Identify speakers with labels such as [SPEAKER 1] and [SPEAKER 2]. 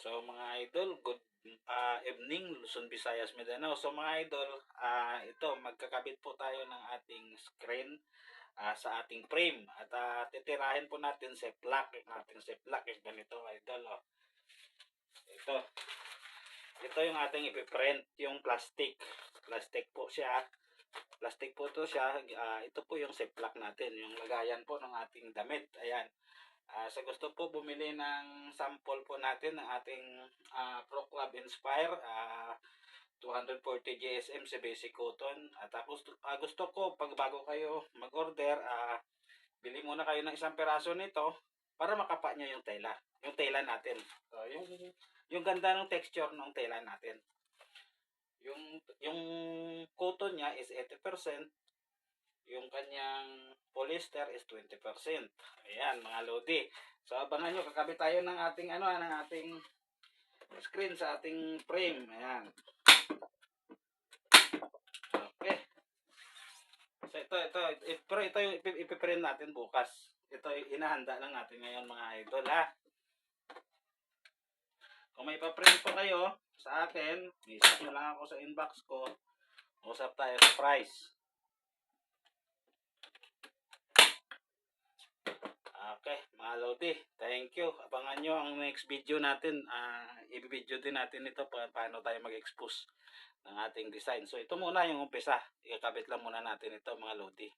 [SPEAKER 1] So mga idol, good evening Luzon, Visayas, Mindanao. So mga idol, ito magkakabit po tayo ng ating screen sa ating frame at titirahin po natin sa plug. Ang ating sa plug is ganito idol. Oh. Ito. Ito yung ating ipiprint, yung plastic. Plastic po siya. Plastic po to siya. Ito po yung ziplock natin, yung lagayan po ng ating damit. Ayan. Sa gusto po bumili ng sample po natin ng ating Pro Club Inspire 240 GSM sa basic cotton. At tapos gusto ko pag bago kayo mag-order, bili muna kayo ng isang peraso nito para makapa nyo yung tela. Yung tela natin. So, yung ganda ng texture ng tela natin. Yung cotton niya is 80%, yung kanyang polyester is 20%. Ayan mga lodi. So abangan nyo, kakabit tayo ng ating ng ating screen sa ating frame. Ayan. Okay. So pero ito yung ipiprint natin bukas. Ito inahanda lang natin ngayon mga idol ha. Kung may pa-print po kayo sa akin, message nyo lang ako sa inbox ko. Usap tayo sa price. Okay, mga lodi, thank you. Abangan nyo ang next video natin. I-video din natin ito paano tayo mag-expose ng ating design. So ito muna yung umpisa. Ikakabit lang muna natin ito mga lodi.